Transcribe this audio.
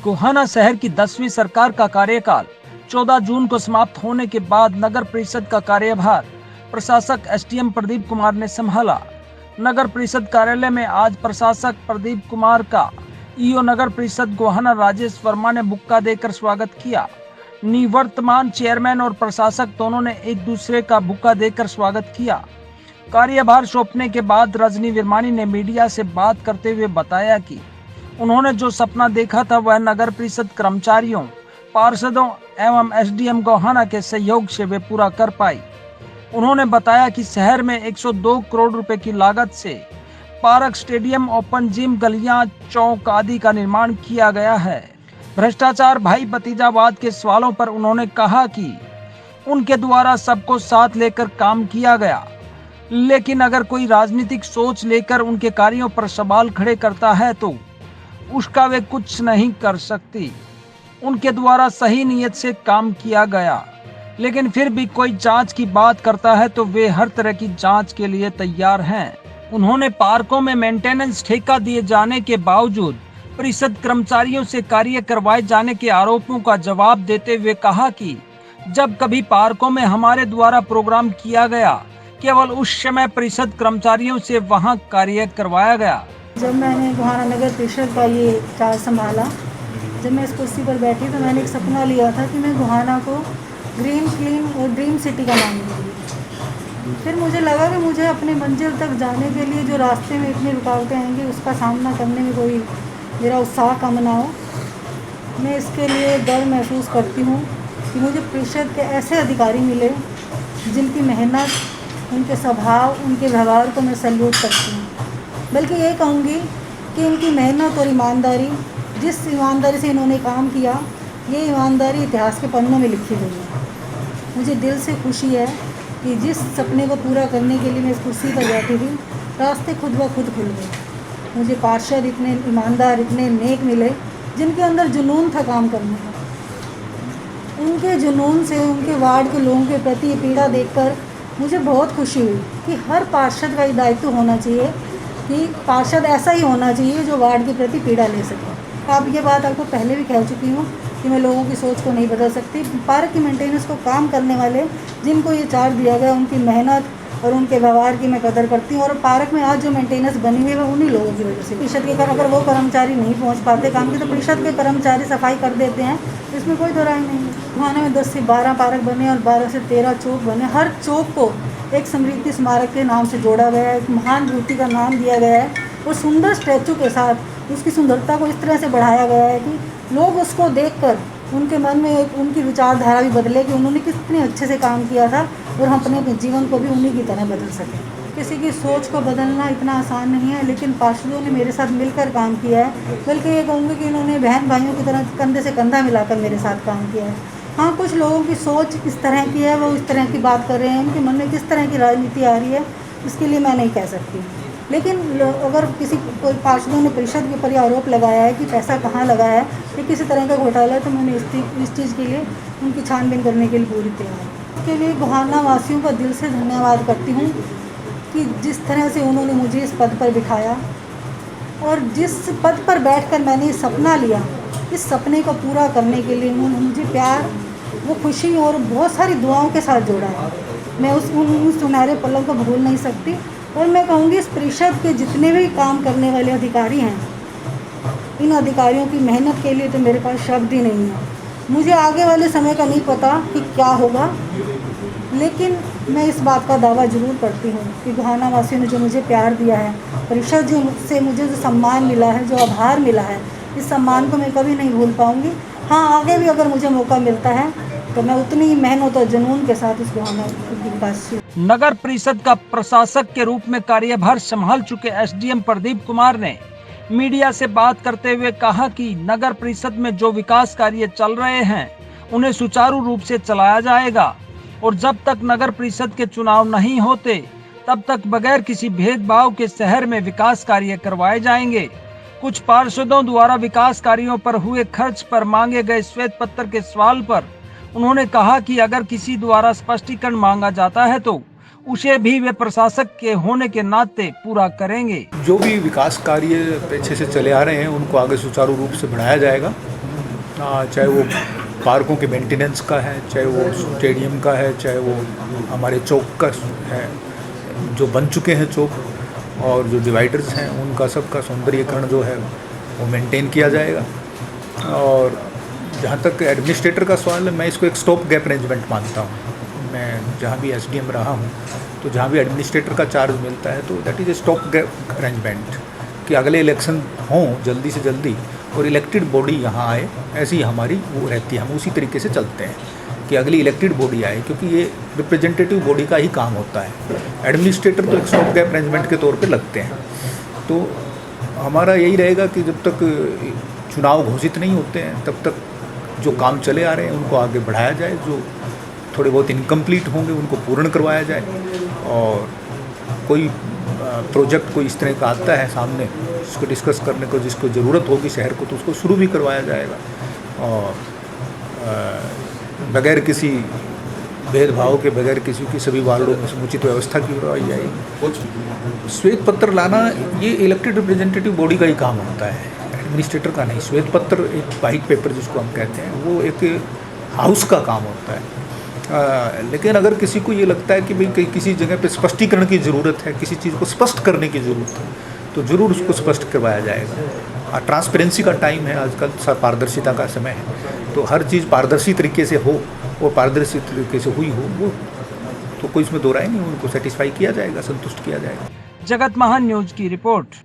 गोहाना शहर की 10वीं सरकार का कार्यकाल 14 जून को समाप्त होने के बाद नगर परिषद का कार्यभार प्रशासक एसडीएम प्रदीप कुमार ने संभाला। नगर परिषद कार्यालय में आज प्रशासक प्रदीप कुमार का ईओ नगर परिषद गोहाना राजेश वर्मा ने बुक्का देकर स्वागत किया। निवर्तमान चेयरमैन और प्रशासक दोनों ने एक दूसरे का बुक्का देकर स्वागत किया। कार्यभार सौंपने के बाद रजनी विरमानी ने मीडिया से बात करते हुए बताया कि उन्होंने जो सपना देखा था वह नगर परिषद कर्मचारियों, पार्षदों एवं एसडीएम गोहाना के सहयोग से वे पूरा कर पाई। उन्होंने बताया कि शहर में 102 करोड़ रुपए की लागत से पार्क, स्टेडियम, ओपन जिम, गलियां, चौक आदि का निर्माण किया गया है। भ्रष्टाचार, भाई भतीजावाद के सवालों पर उन्होंने कहा कि उनके द्वारा सबको साथ लेकर काम किया गया, लेकिन अगर कोई राजनीतिक सोच लेकर उनके कार्यों पर सवाल खड़े करता है तो उसका वे कुछ नहीं कर सकती। उनके द्वारा सही नीयत से काम किया गया, लेकिन फिर भी कोई जांच की बात करता है तो वे हर तरह की जांच के लिए तैयार हैं। उन्होंने पार्कों में मेंटेनेंस ठेका दिए जाने के बावजूद परिषद कर्मचारियों से कार्य करवाए जाने के आरोपों का जवाब देते हुए कहा कि जब कभी पार्कों में हमारे द्वारा प्रोग्राम किया गया, केवल उस समय परिषद कर्मचारियों से वहां कार्य करवाया गया। जब मैंने गोहाना नगर परिषद का ये चार्ज संभाला, जब मैं इस कुर्सी पर बैठी तो मैंने एक सपना लिया था कि मैं गोहाना को ग्रीन, क्लीन और ड्रीम सिटी का नाम दूँगी। फिर मुझे लगा कि मुझे अपनी मंजिल तक जाने के लिए जो रास्ते में इतनी रुकावटें आएंगी उसका सामना करने में कोई मेरा उत्साह कम ना हो। मैं इसके लिए डर महसूस करती हूँ कि मुझे परिषद के ऐसे अधिकारी मिले जिनकी मेहनत, उनके स्वभाव, उनके व्यवहार को मैं सैल्यूट करती हूँ। बल्कि ये कहूँगी कि इनकी मेहनत और ईमानदारी, जिस ईमानदारी से इन्होंने काम किया, ये ईमानदारी इतिहास के पन्नों में लिखी गई है। मुझे दिल से खुशी है कि जिस सपने को पूरा करने के लिए मैं इस कुर्सी पर बैठी थी, रास्ते खुद ब खुद खुल गए। मुझे पार्षद इतने ईमानदार, इतने नेक मिले जिनके अंदर जुनून था काम करने का। उनके जुनून से उनके वार्ड के लोगों के प्रति ये पीड़ा देखकर मुझे बहुत खुशी हुई कि हर पार्षद का ये दायित्व होना चाहिए कि पार्षद ऐसा ही होना चाहिए जो वार्ड के प्रति पीड़ा ले सके। अब ये बात आपको पहले भी कह चुकी हूँ कि मैं लोगों की सोच को नहीं बदल सकती। पार्क की मेंटेनेंस को काम करने वाले जिनको ये चार्ज दिया गया, उनकी मेहनत और उनके व्यवहार की मैं कदर करती हूँ। और पार्क में आज जो मेंटेनेंस बनी हुई है वो उन्हीं लोगों की वजह से। परिषद के अगर वो कर्मचारी नहीं पहुँच पाते काम की तो परिषद के कर्मचारी सफाई कर देते हैं, इसमें कोई दो राय नहीं है। गोहाना में 10 से 12 पार्क बने और 12 से 13 चौक बने। हर चौक को एक स्मृति स्मारक के नाम से जोड़ा गया है, एक महान व्यक्ति का नाम दिया गया है और सुंदर स्टैचू के साथ उसकी सुंदरता को इस तरह से बढ़ाया गया है कि लोग उसको देखकर उनके मन में उनकी विचारधारा भी बदले कि उन्होंने कितने अच्छे से काम किया था और हम अपने जीवन को भी उन्हीं की तरह बदल सकें। किसी की सोच को बदलना इतना आसान नहीं है, लेकिन पार्षदों ने मेरे साथ मिलकर काम किया है। बल्कि ये कहूँगी कि इन्होंने बहन भाइयों की तरह कंधे से कंधा मिलाकर मेरे साथ काम किया है। हाँ, कुछ लोगों की सोच इस तरह की है, वो इस तरह की बात कर रहे हैं, उनके मन में किस तरह की राजनीति आ रही है इसके लिए मैं नहीं कह सकती। लेकिन अगर किसी कोई पार्षदों ने परिषद के ऊपर आरोप लगाया है कि पैसा कहाँ लगा है या किसी तरह का घोटाला है, तो मैंने इस चीज़ के लिए उनकी छानबीन करने के लिए पूरी तैयार हूँ। इसके लिए गोहाना वासियों का दिल से धन्यवाद करती हूँ कि जिस तरह से उन्होंने मुझे इस पद पर बिठाया और जिस पद पर बैठकर मैंने ये सपना लिया, इस सपने को पूरा करने के लिए उन्होंने मुझे प्यार, वो खुशी और बहुत सारी दुआओं के साथ जोड़ा है। मैं उन सुनहरे पलों को भूल नहीं सकती। और मैं कहूँगी इस परिषद के जितने भी काम करने वाले अधिकारी हैं, इन अधिकारियों की मेहनत के लिए तो मेरे पास शब्द ही नहीं है। मुझे आगे वाले समय का नहीं पता कि क्या होगा, लेकिन मैं इस बात का दावा ज़रूर करती हूँ कि गोहाना वासियों ने जो मुझे प्यार दिया है, परिषद से मुझे जो सम्मान मिला है, जो आभार मिला है, इस सम्मान को मैं कभी नहीं भूल पाऊँगी। हाँ, आगे भी अगर मुझे मौका मिलता है तो मैं उतनी ही मेहनत और जुनून के साथ इस गोहाना विकास। नगर परिषद का प्रशासक के रूप में कार्यभार संभाल चुके एसडीएम प्रदीप कुमार ने मीडिया से बात करते हुए कहा कि नगर परिषद में जो विकास कार्य चल रहे हैं उन्हें सुचारू रूप से चलाया जाएगा और जब तक नगर परिषद के चुनाव नहीं होते तब तक बगैर किसी भेदभाव के शहर में विकास कार्य करवाए जाएंगे। कुछ पार्षदों द्वारा विकास कार्यों पर हुए खर्च पर मांगे गए श्वेत पत्र के सवाल पर उन्होंने कहा कि अगर किसी द्वारा स्पष्टीकरण मांगा जाता है तो उसे भी वे प्रशासक के होने के नाते पूरा करेंगे। जो भी विकास कार्य अच्छे से चले आ रहे हैं उनको आगे सुचारू रूप से बढ़ाया जाएगा चाहे वो पार्कों के मेंटेनेंस का है, चाहे वो स्टेडियम का है, चाहे वो हमारे चौक का है, जो बन चुके हैं चौक, और जो डिवाइडर्स हैं उनका सबका सौंदर्यीकरण जो है वो मेंटेन किया जाएगा। और जहाँ तक एडमिनिस्ट्रेटर का सवाल है, मैं इसको एक स्टॉप गैप अरेंजमेंट मानता हूँ। मैं जहाँ भी एसडीएम रहा हूँ तो जहाँ भी एडमिनिस्ट्रेटर का चार्ज मिलता है तो that is a stop gap arrangement, कि अगले इलेक्शन हों जल्दी से जल्दी और इलेक्टेड बॉडी यहाँ आए, ऐसी हमारी वो रहती है। हम उसी तरीके से चलते हैं कि अगली इलेक्टेड बॉडी आए, क्योंकि ये रिप्रेजेंटेटिव बॉडी का ही काम होता है। एडमिनिस्ट्रेटर तो एक स्टॉप गैप अरेंजमेंट के तौर पे लगते हैं। तो हमारा यही रहेगा कि जब तक चुनाव घोषित नहीं होते हैं तब तक जो काम चले आ रहे हैं उनको आगे बढ़ाया जाए, जो थोड़े बहुत इनकम्प्लीट होंगे उनको पूर्ण करवाया जाए, और कोई प्रोजेक्ट कोई इस तरह का आता है सामने जिसको डिस्कस करने को, जिसको ज़रूरत होगी शहर को, तो उसको शुरू भी करवाया जाएगा, और बगैर किसी भेदभाव के, बगैर किसी की सभी वार्डों में समुचित व्यवस्था की करवाई जाएगी। श्वेत पत्र लाना ये इलेक्टेड रिप्रेजेंटेटिव बॉडी का ही काम होता है, एडमिनिस्ट्रेटर का नहीं। श्वेत पत्र एक वाइट पेपर जिसको हम कहते हैं, वो एक हाउस का काम होता है। लेकिन अगर किसी को ये लगता है कि भाई किसी जगह पे स्पष्टीकरण की ज़रूरत है, किसी चीज़ को स्पष्ट करने की ज़रूरत है, तो ज़रूर उसको स्पष्ट करवाया जाएगा। ट्रांसपेरेंसी का टाइम है आजकल, पारदर्शिता का समय है, तो हर चीज़ पारदर्शी तरीके से हो और पारदर्शी तरीके से हुई हो, वो तो कोई इसमें दो राय नहीं, उनको सेटिस्फाई किया जाएगा, संतुष्ट किया जाएगा। जगत महान न्यूज की रिपोर्ट।